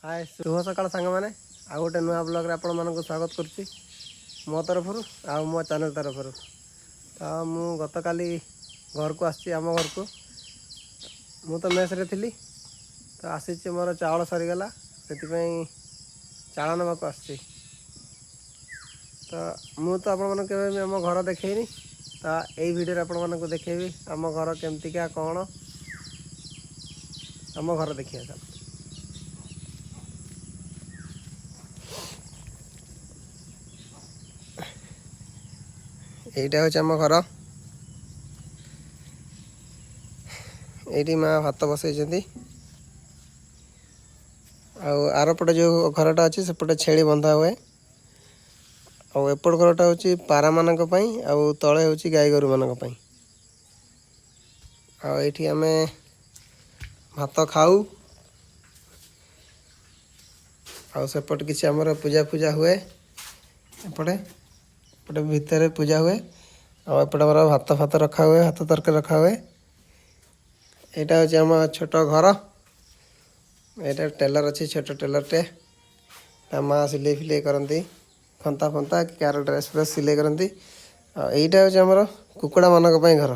हाय शुभ सकाळ सांग मैंने आ गोटे नुआ ब्लॉग आपण मानक स्वागत करुच्ची मो तरफ आ मो चैनल तरफ तो मु गत काली घर को आसी आम घर को मु तो मेस रे थी तो आसी मोर चावल सरीगला से चाल नवा को आसी तो मु तो आपण मन के आम घर देखनी तो यही वीडियो आपण मानक देखेबी आम घर केमतिका कौन आम घर देखिए चल এইটা হচ্ছে ଆମ ଘର ଏଇଠି ମା ଭାତ ବସେଇଛନ୍ତି ଆଉ ଆରପଟେ ଯେଉଁ ଘରଟା ଅଛି ସେପଟେ ଛେଳି ବନ୍ଧା ହୁଏ ଆଉ ଏପଟ ଘରଟା ହେଉଛି ପାରାମାନଙ୍କ ପାଇଁ ଆଉ ତଳେ ହେଉଛି ଗାଈ ଗୋରୁମାନଙ୍କ ପାଇଁ ଆଉ ଏଇଠି ଆମେ ଭାତ ଖାଉ ଆଉ ସେପଟେ କିଛି ଆମର ପୂଜା ପୂଜା ହୁଏ ଏପଟେ एपटे भितर पूजा हुए और एपटे हमारा भात फात रखा हुए हाथ तरकारी रखा हुए यहाँ हूँ आम छोट घर यहाँ टेलर अच्छी छोट टेलरटे माँ सिले फिले करती फंता फंता कि कार ड्रेस फ्रेस सिले करती यहाँ हूँ आमर कुकुड़ा मानक घर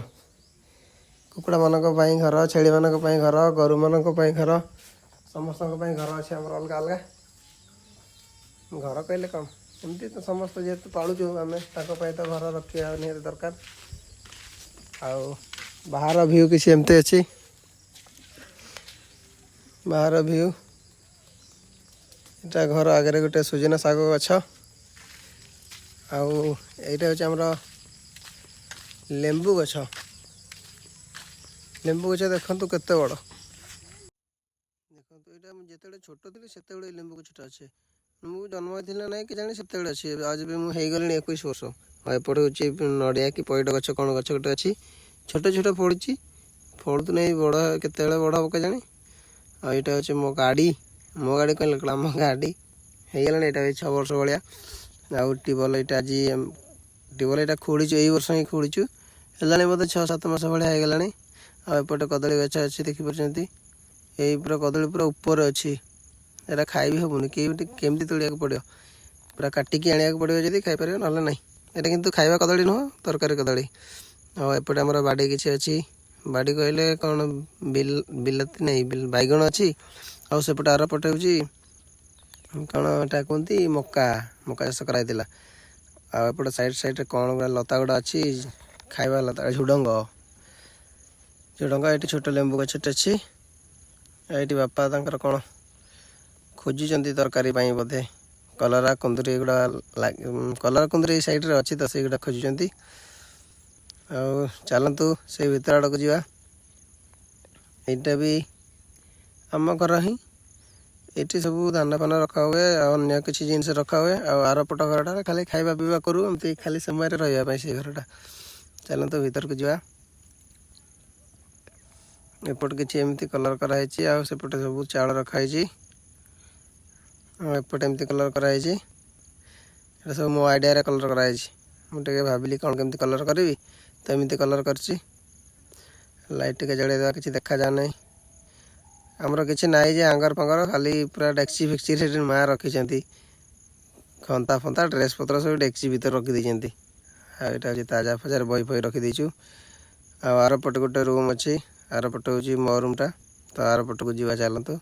कुकुड़ा मानक घर छेली मानक घर गोरु मानक घर समस्त घर अच्छे आम अलग अलग घर कहले कम एमती तो समस्त जेहेतु पालुचु आम तो घर रखा निहत दरकार आउ बाहर व्यू किसी एमती अच्छी बाहर व्यू यहाँ घर आगे गोटे सुजना शाग गछ आउ यहाँ हूँ आमर लेंबू गछ देखु केते बड़ देखो यहाँ जिते छोट थी से लेंबू गछटा अच्छे मु जन्म होता ना कि जानी से अच्छी आज भी मुझे 21 वर्ष एपटे हूँ नड़िया कि पैड गच कौन गच गोटे अच्छी छोट छोट फड़ी फलू तो नहीं बड़ केत बड़ हम क्या जानी आईटा हूँ मो गाड़ी कहले आम गाड़ी होगला यहाँ 6 वर्ष भाया आउ ट्यूबवेल यहाँ आज ट्यूबवेल यहाँ खोलीचु यही वर्ष ही खोलीचु है बोधे 6-7 मास भाया होगला आउपटे कदली गछ अच्छी देखिपार यही पूरा कदली पूरा ऊपर अच्छी एटा खाई भी हेनी केमती तोड़ा पड़ो पूरा काटिकी आने पड़ो जब खाईपर ना ना यहाँ कितु खाଇବା कदली नुह तरकारी कदली आउपटे आम बाड़ी किसी अच्छी बाड़ी कहले कौन बिलाती नहीं बैगण अच्छी आउपटे आरपटे हूँ कौन एटा कहती मका मका चाष कराइला आउपटे साइड साइड कौन गुड़ा लता गुड़ा अच्छी खाଇବା लता झुडंग ये छोट लेंबू गछटे अच्छी ये बापा तर कौन खोजुंट तरकारी बोधे कलरा कुंदरी गुड़ा कलरा कुंदरी साइड अच्छी तो से गुड़ा खोजुंट चलतु से भर आड़ को जा यहाँ भी आम घर ही ये सब दाना पाना रखा हुए अन्य किसी जिनस रखा हुए आरपट घरटा खाली खाଇବା पीवा करूँ एमती खाली समय रहा से घरटा चलतु भर को जा एपट किसी एमती कलर कराई सेपटे सब चाउल रखाई एपटे एमती कलर कराई सब मो आइडिया कलर कराई मुझे भाविली कौन केमती कलर करी तो एमती कलर कर लाइट टे जड़ेदा कि देखा जा ना आमर कि ना आंगर फांगर खाली पूरा डेक्ची फेक्ची माँ रखी खंता फंता ड्रेस पतर सब डेक्ची भर रखीदे यहाँ हूँ ताजा फजार बही फही रखीदेचु आरपटे गोटे रूम अच्छी आरपटे हूँ मो रूमटा तो आरपट को जा चलतु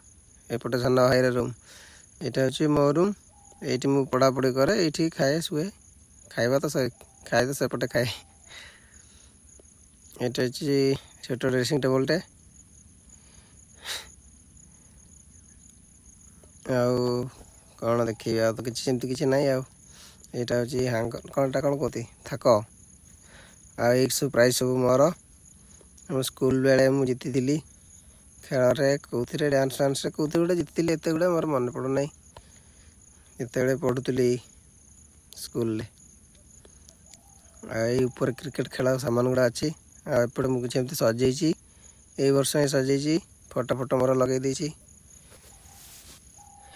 एपटे सान भाईर रूम यहाँ हूँ मो रूम ये मु पढ़ापढ़ी करे ये खाए शुए खाଇବା तो खाए तो सेपटे खाए ये हूँ छोट ड्रेसिंग टेबलटे आउ कौन देखिए तो किसी सेमती किसी ना यहाँ हूँ हांगर कौनटा कौन कहती थाक सब प्राइज सब मोर स्कूल बेले मुझे जीति थी खेल कौन डांस डांस कौन गोटे जीति एत गुड़ा मोर मन पड़ूना जिते पढ़ुली स्कूल ऊपर क्रिकेट खेल सामान गुड़ा अच्छी आएपटे मुझे एमती सजे यही वर्ष ही सजे फटो फटो मोर लगे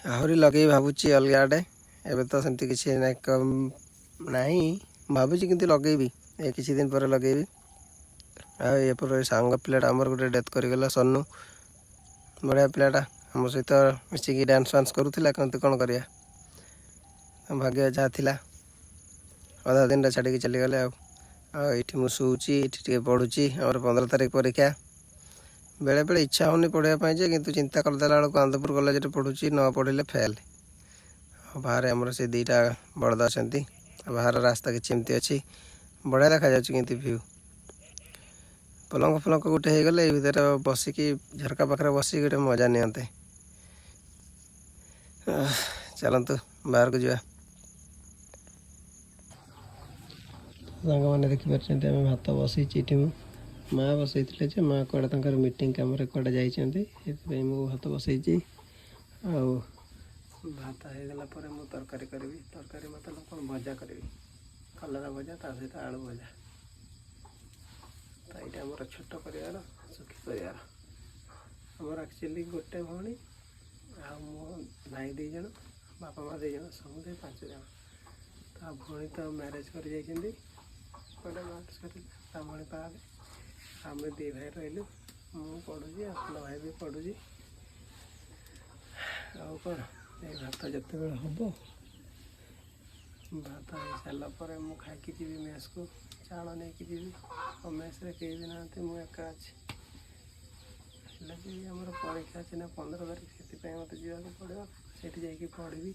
आहरी लगे भावुची अलग आड़े एवं तो सेमती किसी ना भावुची कि लगेबी किसी दिन पर लगेबी आपर सांग पिलाटा आमर गोटे डेथ करगला सन्नू बढ़िया पिलाटा आम सहित मिसिकी डांस वांस करूला किंतु कौन करिया भाग्य जहाँ थिला अधा दिन छाड़ी चलीगले आठी मु शोची ये पढ़ुची आम 15 तारिख परीक्षा बेले बेले इच्छा होनी पढ़ाई जे किंतु चिंता करदेला बेलू आनंदपुर कॉलेज पढ़ुची न पढ़ले फेल बाहर आमर से 2टा बड़द अच्छा बाहर रास्ता किमती अच्छी बढ़िया देखा जाती व्यू पलंग फलंग गोटे हो गले भर बसिकी झरका पाखे बसिक गोटे मजा नियंते चलतु बाहर को जा सांग मैंने देखिपार भात बसई माँ बसई माँ कड़े मीटिंग कम कड़े जाइए भात बसई भात होगला मुझे तरकारी करी तरकारी मतलब कौन भजा करी कलरा भजा ता सहित आलू भजा तो ये आम छोट परिवार सुखी परिवार आमर एक्चुअली गोटे भाई मो भाई 2 जन बापा माँ 2 जन समुदाय 5 जन ता भाई तो मैरेज कर भाई पाले आम 2 भाई रही मु पढ़ुची अपना भाई भी पढ़ुची आउ कौन ये भात जिते बड़े हम भात हो सारापर मु खाई जी मेस को चाउल नहीं जी और मेस रे कहीं भी ना मुझे एका अच्छी आमर परीक्षा अच्छी ना 15 तारिख से मत जावाक पड़ो से पढ़ी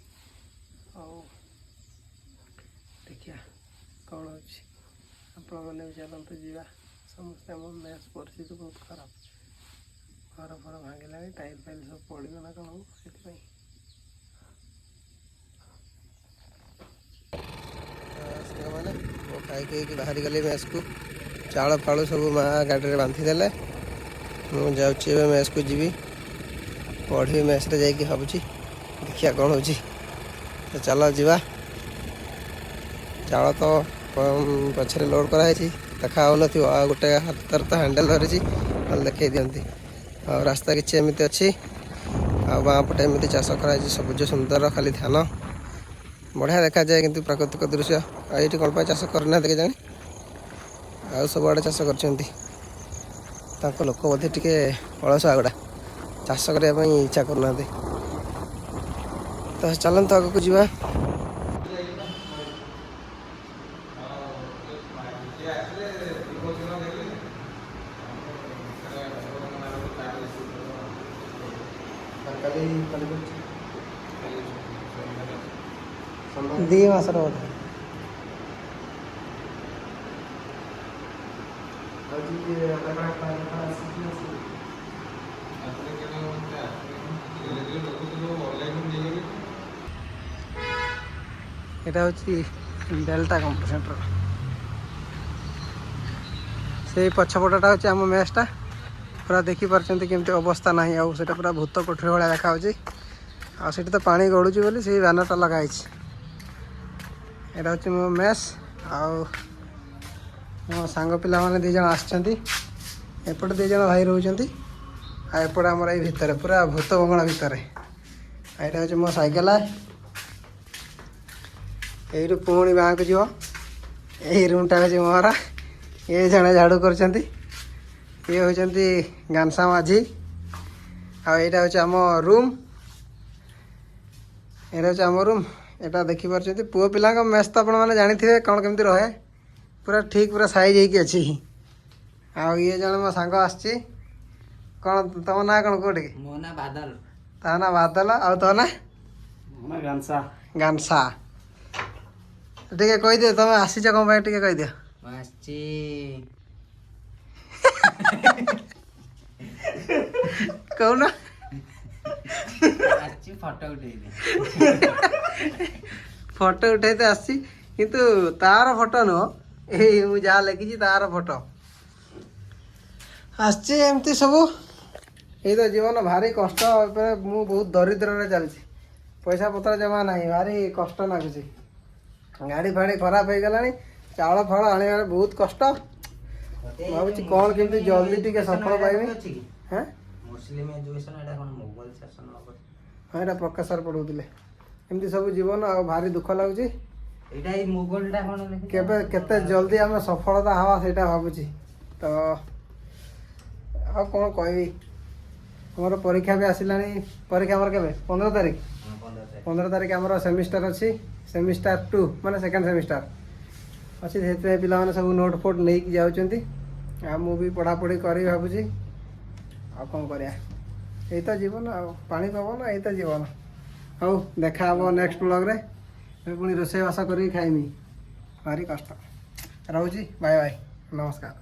देखिया कौन हो मैंने भी चलते जा समस्ते आम मेस परिस्थिति बहुत खराब घर फर भांगला टाइल फाइल सब पड़ो ना कौन से मैंने खाई बाहरी गली मेस को चाउल फाड़ू सब माँ गाड़ी में बांधिदेले मुझे मेस को जी पढ़ी मेस रे जाकि भावुची देखिया कौन हो चल जा चाउल तो पछे लोड कराई देखा गोटे हाथ तर तो हैंडल धरी देखे दिखती और रास्ता किसी एमती अच्छी बाँ पटे एमती चाष कराई सबुज सुंदर खाली धान बढ़िया देखा जाए किंतु प्राकृतिक दृश्य ये कौन चाष करना देखे जाने आ सब आड़े चाष कर लोक बोधे टे अलसुआ गुड़ा चाष करने इच्छा करना तो चलते आग को जा दी मासर बोधे এটা হচ্ছে ডেল্টা কম্পিউটার সেন্টার সেই পছপটটা হচ্ছে আম মেসটা পুরা দেখি পারছেন কেমতি অবস্থা নাই আর সেটা পুরা ভূত কোঠরি ভাড়া দেখা হচ্ছে আর সেটা তো পানি গড়ুଛି বলে সেই ব্যানরটা লাগা হয়েছে এটা হচ্ছে মো মেস আর ମୋ ସାଙ୍ଗ ପିଲାମାନେ 2 ଜଣ ଆସିଛନ୍ତି ଏପଟେ 2 ଜଣ ଭାଇ ରହୁଛନ୍ତି ଆଉ ଏପଟେ ଆମର ଏଇ ଭିତରେ ପୁରା ଭୂତ ବଙ୍ଗଳା ଭିତରେ ଏଇଟା ହେଉଛି ମୋ ସାଇକେଲ ଏଇଠୁ ପୁଣି ବାଁକୁ ଯିବ ଏଇ ରୁମ୍ଟା ହେଉଛି ମୋର ଇଏ ଜଣେ ଝାଡ଼ୁ କରୁଛନ୍ତି ଇଏ ହେଉଛନ୍ତି ଗାନସା ମାଝୀ ଆଉ ଏଇଟା ହେଉଛି ଆମ ରୁମ୍ ଏଇଟା ହେଉଛି ଆମ ରୁମ୍ ଏଇଟା ଦେଖିପାରୁଛନ୍ତି ପୁଅ ପିଲାଙ୍କ ମେସ୍ ତ ଆପଣମାନେ ଜାଣିଥିବେ କ'ଣ କେମିତି ରହେ पूरा ठीक पूरा साइज होगी अच्छी आउ ये जन मो सांग आसची कौन तुम ना कौन कोटे मो ना बादल ता ना बादल आउ तो ना मो गानसा गानसा ठीक कह दियो तुम आसी कौन भाई ठीक कह दियो आसची कौन आसची फोटो उठे दे फोटो उठे तो आसची किंतु तार फोटो नो मुझे जहाँ लगी तार फोटो आमती सब ये तो जीवन भारी कष्ट मु बहुत दरिद्र चलती पैसा पत्र जमा ना भारी कष्ट लगुच गाड़ी फाड़ी खराब हो गला चाउल फल आने बहुत कष्ट भाव कौन केमती जल्दी टी सफल पाइबी हाँ यहाँ प्रकाश सर पढ़ाऊे एमती सब जीवन आ भारी दुख लगुच केते जल्दी आम सफलता हवा से भावुची तो आ कौन कह ଆମର ପରୀକ୍ଷା ବି ଆସିଲାଣି। ପରୀକ୍ଷା ଆମର କେବେ 15 ତାରିଖ 15 ତାରିଖ ଆମର ସେମିଷ୍ଟାର ଅଛି। ସେମିଷ୍ଟାର 2 ମାନେ ସେକେଣ୍ଡ ସେମିଷ୍ଟାର ଅଛି। ସେଥିପାଇଁ ପିଲାମାନେ ସବୁ ନୋଟ୍ ଫୋଟ୍ ନେଇକି ଯାଉଛନ୍ତି। ଆଉ ମୁଁ ବି ପଢ଼ାପଢ଼ି କରିବି ଭାବୁଛି। ଆଉ କ'ଣ କରିବା, ଏଇ ତ ଜୀବନ ଆଉ, ପାଣି ପବନ ଏଇ ତ ଜୀବନ। ହଉ ଦେଖା ହେବ ନେକ୍ସଟ ବ୍ଲଗ୍ରେ। ପୁଣି ରୋଷେଇବାସ କରିକି ଖାଇମି, ଭାରି କଷ୍ଟ। ରହୁଛି, ବାଏ ବାଏ, ନମସ୍କାର।